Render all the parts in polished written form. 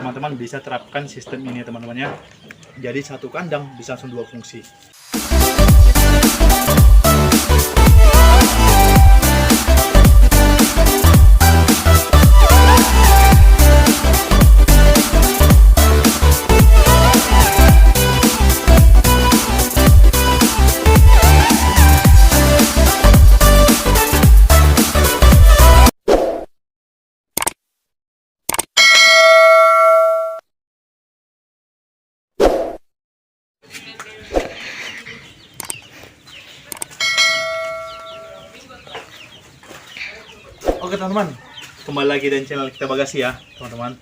teman-teman bisa terapkan sistem ini teman-teman ya. Jadi satu kandang bisa langsung dua fungsi. Oke teman-teman, kembali lagi di channel kita Bagasi ya teman-teman.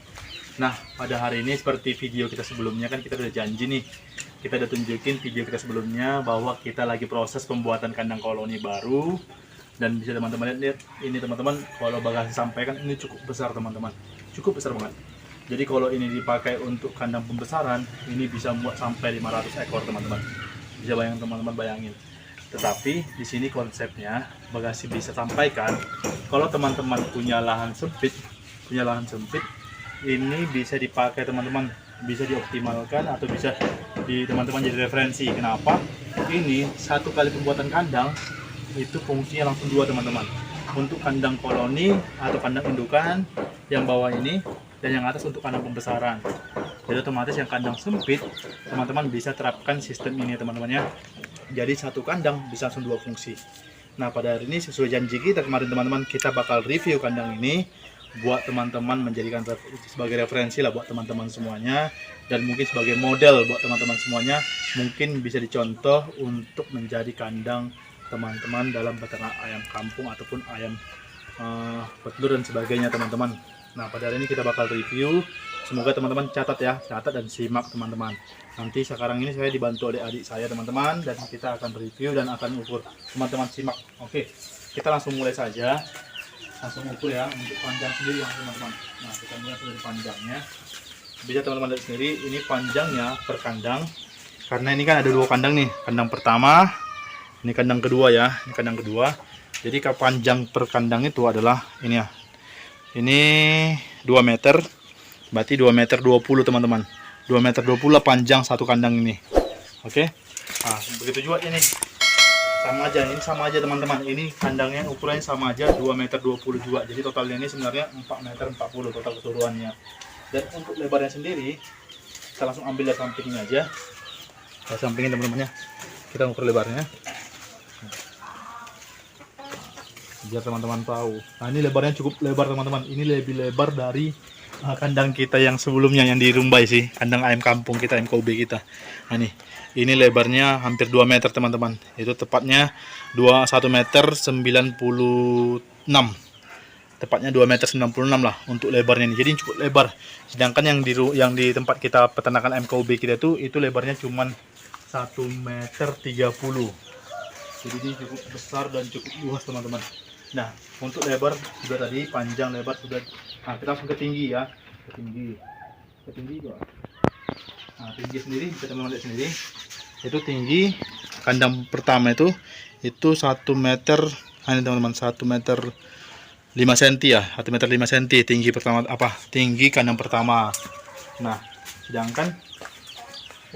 Nah pada hari ini seperti video kita sebelumnya kan kita udah janji nih, kita udah tunjukin video kita sebelumnya bahwa kita lagi proses pembuatan kandang koloni baru. Dan bisa teman-teman lihat ini teman-teman, kalau Bagasi sampaikan ini cukup besar teman-teman, cukup besar banget. Jadi kalau ini dipakai untuk kandang pembesaran, ini bisa muat sampai 500 ekor teman-teman. Bisa bayangin teman-teman, bayangin. Tetapi di sini konsepnya Bagasi bisa sampaikan kalau teman-teman punya lahan sempit, ini bisa dipakai teman-teman, bisa dioptimalkan atau bisa teman-teman jadi referensi. Kenapa? Ini satu kali pembuatan kandang itu fungsinya langsung dua teman-teman. Untuk kandang koloni atau kandang indukan yang bawah ini, dan yang atas untuk kandang pembesaran. Jadi otomatis yang kandang sempit teman-teman bisa terapkan sistem ini teman-teman ya. Jadi satu kandang bisa langsung dua fungsi. Nah pada hari ini sesuai janji kita kemarin teman-teman, kita bakal review kandang ini buat teman-teman, menjadikan sebagai referensi lah buat teman-teman semuanya, dan mungkin sebagai model buat teman-teman semuanya, mungkin bisa dicontoh untuk menjadi kandang teman-teman dalam beternak ayam kampung ataupun ayam petelur dan sebagainya teman-teman. Nah pada hari ini kita bakal review, semoga teman-teman catat ya, catat dan simak teman-teman. Nanti sekarang ini saya dibantu oleh adik saya teman-teman, dan kita akan review dan akan ukur, teman-teman simak. Oke, kita langsung mulai saja, langsung ukur ya untuk panjang sendiri ya teman-teman. Nah kita mulai dari panjangnya, bisa teman-teman lihat sendiri ini panjangnya per kandang, karena ini kan ada dua kandang nih, kandang pertama, ini kandang kedua ya, ini kandang kedua. Jadi panjang per kandang itu adalah ini ya, ini 2 meter, berarti 2 meter 20 teman-teman, 2 meter 20 lah panjang satu kandang ini. Oke, nah begitu juga ini sama aja, ini sama aja teman-teman, ini kandangnya ukurannya sama aja 2 meter 20 juga. Jadi totalnya ini sebenarnya 4 meter 40 total keseluruhannya. Dan untuk lebarnya sendiri kita langsung ambil dari sampingnya aja, dari sampingnya teman-teman ya, kita ukur lebarnya biar teman-teman tahu. Nah ini lebarnya cukup lebar teman-teman, ini lebih lebar dari kandang kita yang sebelumnya yang di Rumbai sih, kandang ayam kampung kita, ayam Kobe kita. Nah ini lebarnya hampir 2 meter teman-teman, itu tepatnya 1 meter 96, tepatnya 2 meter 96 lah untuk lebarnya ini. Jadi cukup lebar, sedangkan yang di tempat kita peternakan ayam Kobe kita itu lebarnya cuman 1 meter 30. Jadi ini cukup besar dan cukup luas teman-teman. Nah untuk lebar sudah tadi, panjang lebar sudah. Nah kita langsung ke tinggi ya, ke tinggi juga. Nah tinggi sendiri bisa teman-teman lihat sendiri, itu tinggi kandang pertama itu 1 meter, ini teman-teman 1 meter 5 cm ya, 1 meter 5 cm tinggi pertama, tinggi kandang pertama. Nah sedangkan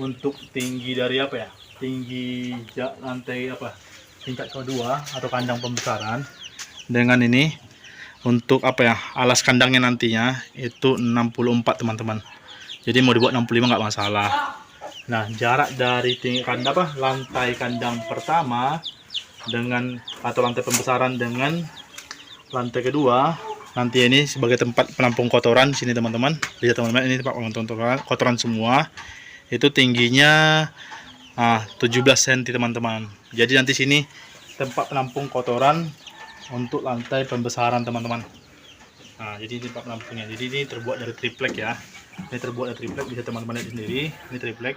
untuk tinggi dari tinggi lantai tingkat kedua atau kandang pembesaran dengan ini, untuk alas kandangnya nantinya itu 64 teman-teman. Jadi mau dibuat 65 nggak masalah. Nah jarak dari lantai kandang pertama dengan atau lantai pembesaran dengan lantai kedua nanti ini sebagai tempat penampung kotoran. Sini teman-teman, lihat teman-teman, ini tempat penampung kotoran semua, itu tingginya 17 cm teman-teman. Jadi nanti sini tempat penampung kotoran untuk lantai pembesaran teman-teman. Nah jadi tempat penampungnya, jadi ini terbuat dari triplek ya, ini terbuat dari triplek, bisa teman-teman lihat sendiri, ini triplek.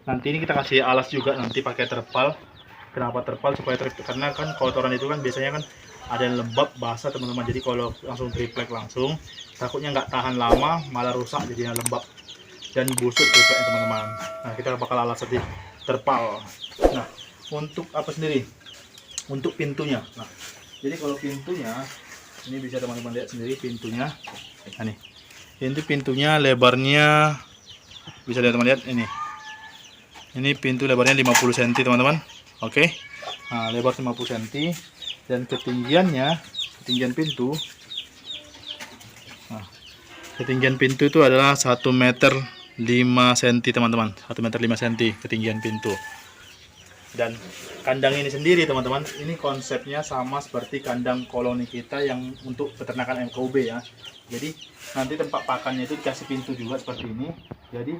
Nanti ini kita kasih alas juga, nanti pakai terpal. Kenapa terpal? Supaya karena kan kotoran itu kan biasanya kan ada yang lembab basah teman-teman, jadi kalau langsung triplek langsung takutnya nggak tahan lama, malah rusak jadinya lembab dan busuk tripleknya teman-teman. Nah kita bakal alas tadi terpal. Nah untuk sendiri, untuk pintunya, nah jadi kalau pintunya ini bisa teman-teman lihat sendiri pintunya. Nah nih Ini pintunya lebarnya bisa teman-teman lihat ini pintu lebarnya 50 cm teman-teman. Oke. Nah, lebar 50 cm dan ketinggian pintu. Nah, ketinggian pintu itu adalah 1 meter 5 cm teman-teman. 1 meter 5 cm ketinggian pintu. Dan kandang ini sendiri teman-teman, ini konsepnya sama seperti kandang koloni kita yang untuk peternakan MKUB ya. Jadi nanti tempat pakannya itu dikasih pintu juga seperti ini. Jadi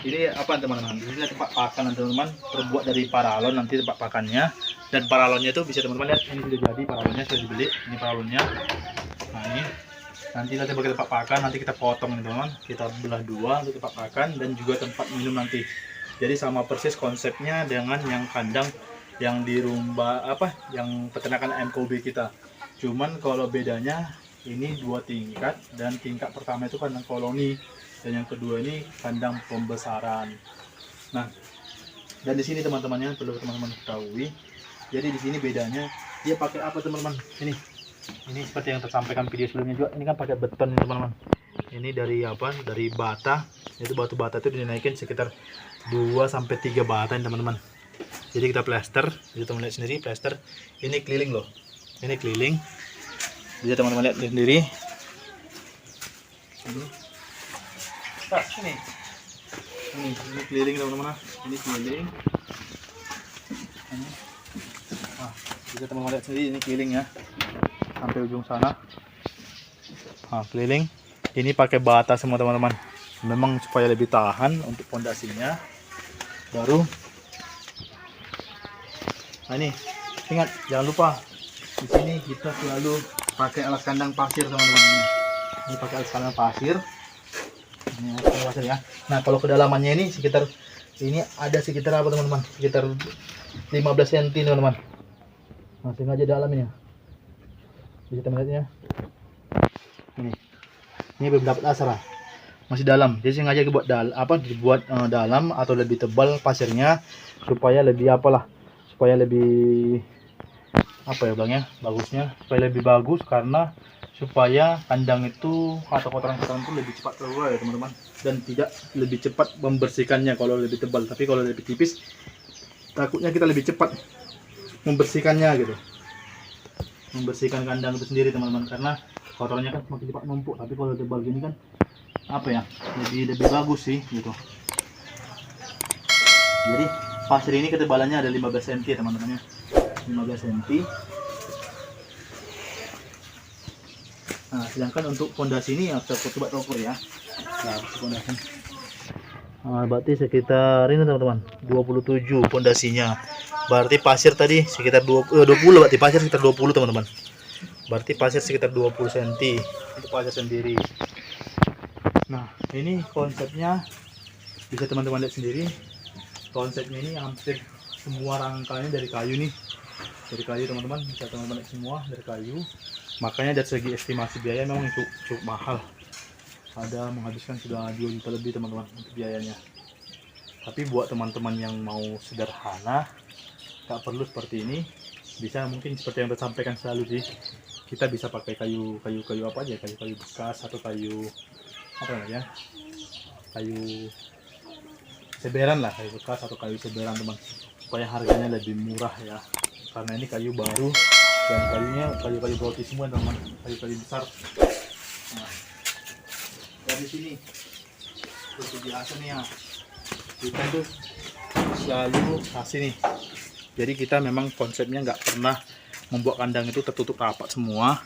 ini apa teman-teman? Ini tempat pakan teman-teman, terbuat dari paralon nanti tempat pakannya. Dan paralonnya itu bisa teman-teman lihat, ini sudah jadi paralonnya, sudah dibeli. Ini paralonnya. Nah ini nanti kita pakai tempat pakan, nanti kita potong nih teman-teman, kita belah dua untuk tempat pakan dan juga tempat minum nanti. Jadi sama persis konsepnya dengan yang kandang yang di rumah yang peternakan MKUB kita. Cuman kalau bedanya ini 2 tingkat, dan tingkat pertama itu kandang koloni dan yang kedua ini kandang pembesaran. Nah, dan di sini teman-temannya perlu teman-teman ketahui. Jadi di sini bedanya dia pakai apa teman-teman? Ini seperti yang tersampaikan video sebelumnya juga. Ini kan pakai beton teman-teman. Ini dari dari bata. Itu batu bata itu dinaikin sekitar 2 sampai 3 bata teman-teman. Jadi kita plester, jadi teman-teman lihat sendiri plester. Ini keliling loh. Ini keliling. Bisa teman-teman lihat sendiri. Nah, ini keliling teman-teman. Ini keliling. Nah, bisa teman-teman lihat sendiri ini keliling ya. Sampai ujung sana. Nah, keliling. Ini pakai bata semua teman-teman. Memang supaya lebih tahan untuk pondasinya. Baru. Nah ini, ingat jangan lupa di sini kita selalu pakai alas kandang pasir teman-teman. Ini pakai alas kandang pasir. Ini pasir ya. Nah kalau kedalamannya ini sekitar apa teman-teman? Sekitar 15 cm teman-teman. Nah sengaja dalam ini ya. Bisa teman lihatnya. Ini belum dapat asar lah. Masih dalam. Jadi sengaja dibuat dalam atau lebih tebal pasirnya supaya lebih supaya lebih bagusnya, supaya lebih bagus karena supaya kandang itu atau kotoran-kotoran itu lebih cepat keluar ya teman-teman, dan tidak lebih cepat membersihkannya kalau lebih tebal. Tapi kalau lebih tipis takutnya kita lebih cepat membersihkannya gitu, membersihkan kandang itu sendiri teman-teman, karena kotorannya kan semakin cepat numpuk. Tapi kalau tebal gini kan lebih bagus sih gitu. Jadi pasir ini ketebalannya ada 15 cm teman-teman ya. 15 cm. Nah, sedangkan untuk pondasi ini kita coba ukur ya. Nah, pondasi. Nah, berarti sekitar ini teman-teman, 27 pondasinya. Berarti pasir tadi sekitar 20 berarti pasir sekitar 20 teman-teman. Berarti pasir sekitar 20 cm untuk pasir sendiri. Nah, ini konsepnya bisa teman-teman lihat sendiri. Konsepnya ini hampir semua rangkanya dari kayu nih. Dari kayu teman-teman, bisa teman-teman lihat semua dari kayu. Makanya dari segi estimasi biaya memang cukup mahal. Ada menghabiskan sudah 2 juta lebih teman-teman untuk biayanya. Tapi buat teman-teman yang mau sederhana, tak perlu seperti ini. Bisa mungkin seperti yang tersampaikan selalu sih. Kita bisa pakai kayu apa aja, kayu bekas atau kayu kayu seberan lah, kayu bekas atau kayu seberan teman, supaya harganya lebih murah ya, karena ini kayu baru dan kayunya kayu roti semua teman, kayu besar. Nah, dari sini seperti biasa nih ya, kita tuh selalu kasih nih. Jadi kita memang konsepnya nggak pernah membuat kandang itu tertutup rapat semua.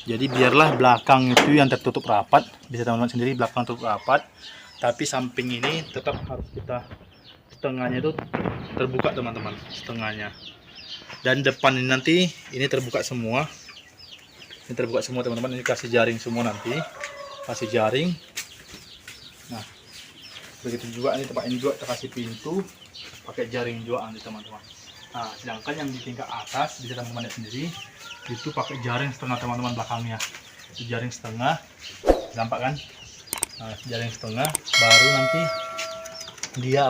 Jadi biarlah belakang itu yang tertutup rapat, bisa teman-teman sendiri belakang tertutup rapat, tapi samping ini tetap harus kita setengahnya itu terbuka teman-teman, setengahnya. Dan depan ini nanti ini terbuka semua. Ini terbuka semua teman-teman, ini kasih jaring semua nanti. Kasih jaring. Nah, begitu juga ini tempat ini juga terkasih pintu pakai jaring juga nanti teman-teman. Nah, sedangkan yang di tingkat atas bisa teman-teman lihat sendiri, itu pakai jaring setengah teman-teman belakangnya. Itu jaring setengah, gampang kan? Nah, jaring setengah, baru nanti dia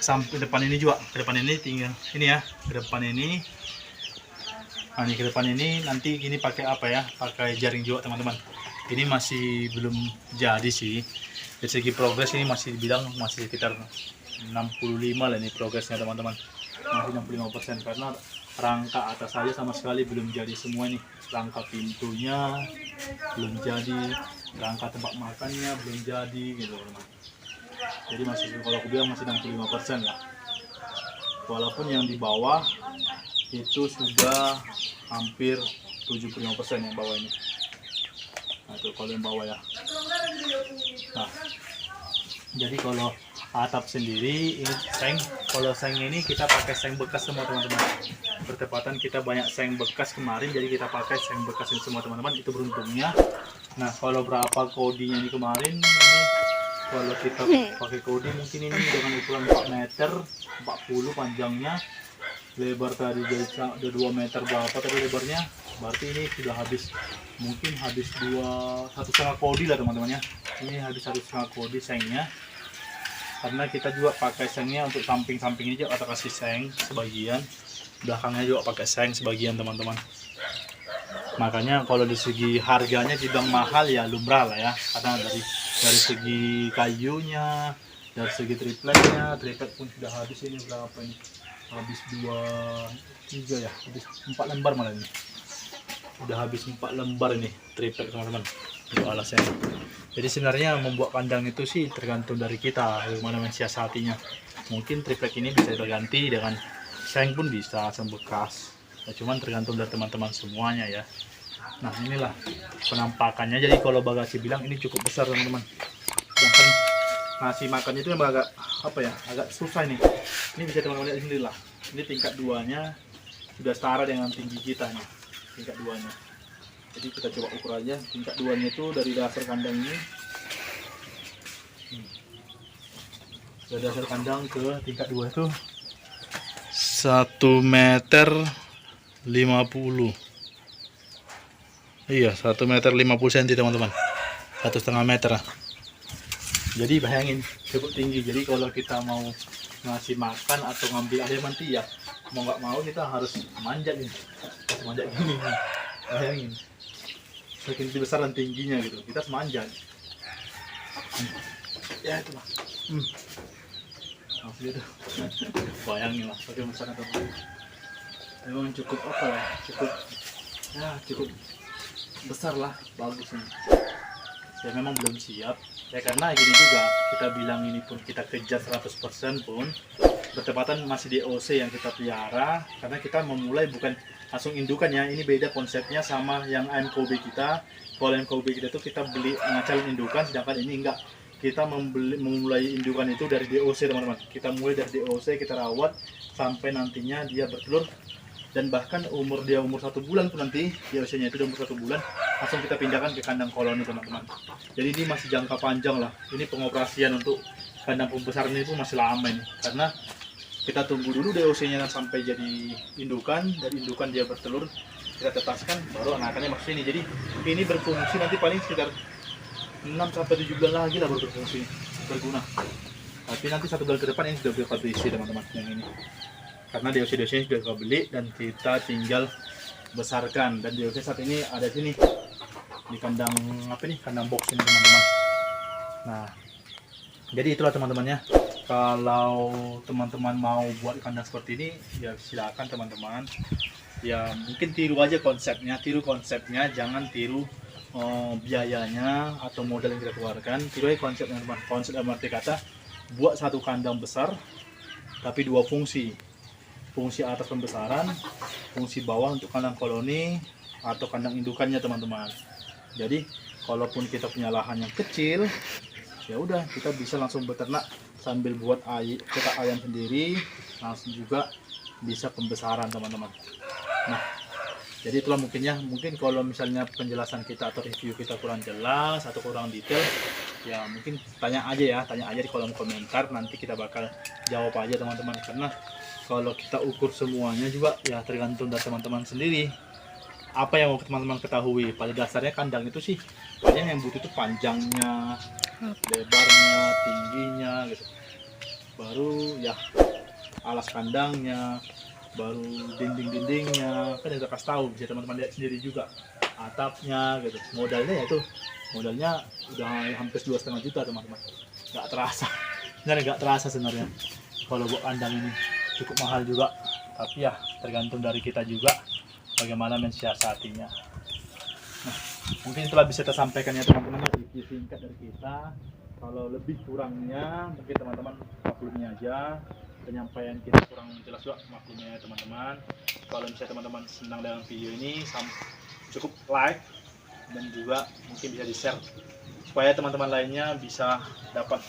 sampai depan ini juga. Ke depan ini tinggal ini ya, ke depan ini. Nah, ini ke depan ini nanti ini pakai pakai jaring juga teman-teman. ini masih belum jadi sih. Dari segi progres ini masih dibilang masih sekitar 65 lah ini progresnya teman-teman, masih 65%, karena rangka atas saja sama sekali belum jadi semua nih. Rangka pintunya belum jadi, rangka tempat makannya belum jadi gitu teman. Jadi masih, kalau aku bilang masih 65% lah. Walaupun yang di bawah itu sudah hampir 75% yang bawah ini. Nah itu kalau yang bawah ya. Nah jadi kalau atap sendiri ini seng, kalau seng ini kita pakai seng bekas semua teman-teman. Bertepatan kita banyak seng bekas kemarin, jadi kita pakai seng bekas ini semua teman-teman, itu beruntungnya. Nah kalau berapa kodinya ini kemarin ini, kalau kita pakai kodi mungkin ini dengan ukuran 4 meter 40 panjangnya, lebar tadi jadi 2 meter berapa tadi lebarnya, berarti ini sudah habis, mungkin habis 1,5 kodi lah teman-teman ya. Ini habis 1,5 kodi sengnya, karena kita juga pakai sengnya untuk samping-samping ini juga kita kasih seng sebagian, belakangnya juga pakai seng sebagian teman-teman. Makanya kalau dari segi harganya dibilang mahal ya lumrah lah ya, karena dari segi kayunya, dari segi tripleknya, triplet pun sudah habis. Ini berapa ini, habis 3 ya, habis 4 lembar malah ini, udah habis 4 lembar ini triplek teman-teman untuk alasnya. Jadi sebenarnya membuat kandang itu sih tergantung dari kita bagaimana mensiasatinya. Mungkin triplek ini bisa diganti dengan seng pun bisa, seng bekas ya, cuman tergantung dari teman-teman semuanya ya. Nah inilah penampakannya. Jadi kalau bagasi bilang ini cukup besar teman-teman, sedangkan ngasih makannya itu yang agak apa ya, agak susah nih. Ini bisa teman-teman lihat sendiri lah, ini tingkat 2-nya sudah setara dengan tinggi kita nih, tingkat 2-nya. Jadi kita coba ukur aja tingkat 2-nya itu dari dasar kandang ini, dari dasar kandang ke tingkat 2 itu 1,50 meter. Iya, 1,50 meter teman-teman, 1,5 meter lah. Jadi bayangin cukup tinggi. Jadi kalau kita mau ngasih makan atau ngambil air nanti ya mau nggak mau kita harus manjat nih, manjat gini. Bayangin saking besar dan tingginya gitu, kita semanjat. Ya itu lah. Asli itu. Bayangin lah saking besarnya teman. Memang cukup apa ya, cukup besar lah, bagus ini. Saya memang belum siap ya, karena gini juga, kita bilang ini pun kita kejar 100% pun bertepatan masih DOC yang kita pelihara, karena kita memulai bukan langsung indukan ya. Ini beda konsepnya sama yang MKB kita. Kalau MKB kita tuh kita beli ngacalin indukan, sedangkan ini enggak, kita memulai indukan itu dari DOC teman-teman. Kita mulai dari DOC, kita rawat sampai nantinya dia bertelur, dan bahkan umur 1 bulan pun nanti DOC-nya itu umur 1 bulan langsung kita pindahkan ke kandang koloni teman-teman. Jadi ini masih jangka panjang lah. Ini pengoperasian untuk kandang pembesaran ini pun masih lama ini, karena kita tunggu dulu DOC-nya sampai jadi indukan, dari indukan dia bertelur, kita tetaskan, baru anakannya masuk sini. Jadi ini berfungsi nanti paling sekitar 6-7 bulan lagi lah baru berfungsi, berguna. Tapi nanti 1 bulan ke depan ini sudah bakal berisi teman-teman yang ini, karena DOC-nya sudah kita beli dan kita tinggal besarkan. Dan DOC saat ini ada sini di kandang apa nih, kandang box ini teman-teman. Nah jadi itulah teman-temannya. Kalau teman-teman mau buat kandang seperti ini ya silakan teman-teman. Ya mungkin tiru aja konsepnya, jangan tiru biayanya atau modal yang kita keluarkan. Tiru aja konsepnya teman. Konsep dalam arti kata buat satu kandang besar tapi 2 fungsi. Fungsi atas pembesaran, fungsi bawah untuk kandang koloni atau kandang indukannya teman-teman. Jadi kalaupun kita punya lahan yang kecil, ya udah kita bisa langsung beternak sambil buat cetak ayam sendiri, langsung juga bisa pembesaran teman-teman. Nah jadi itulah mungkin kalau misalnya penjelasan kita atau review kita kurang jelas atau kurang detail, ya mungkin tanya aja di kolom komentar, nanti kita bakal jawab aja teman-teman. Karena kalau kita ukur semuanya juga ya tergantung dari teman-teman sendiri apa yang mau teman-teman ketahui. Pada dasarnya kandang itu sih paling yang butuh itu panjangnya, lebarnya, tingginya gitu, baru ya alas kandangnya, baru dinding-dindingnya kan kita kasih tahu, bisa teman-teman lihat sendiri juga. atapnya gitu. Modalnya ya itu, modalnya udah hampir 2,5 juta teman-teman. Nggak terasa, nggak terasa sebenarnya kalau buat kandang ini. Cukup mahal juga, tapi ya tergantung dari kita juga bagaimana mensiasatinya. Nah, mungkin itulah bisa kita sampaikan ya teman-teman, review singkat dari kita. Kalau lebih kurangnya mungkin teman-teman maklumi aja, penyampaian kita kurang jelas juga maklumi ya teman-teman. Kalau misalnya teman-teman senang dengan video ini, cukup like dan juga mungkin bisa di share supaya teman-teman lainnya bisa dapat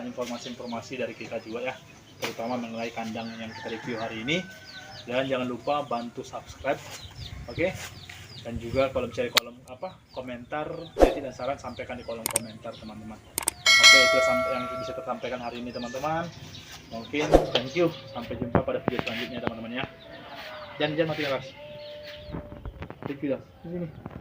informasi-informasi dari kita juga ya, terutama mengenai kandang yang kita review hari ini. Dan jangan lupa bantu subscribe, oke? Dan juga kalau misalnya kolom komentar, kritik dan saran sampaikan di kolom komentar teman-teman. Oke, itu yang bisa tersampaikan hari ini teman-teman. Mungkin thank you, sampai jumpa pada video selanjutnya teman-teman ya. Dan jangan mati guys. Thank you guys. Ini.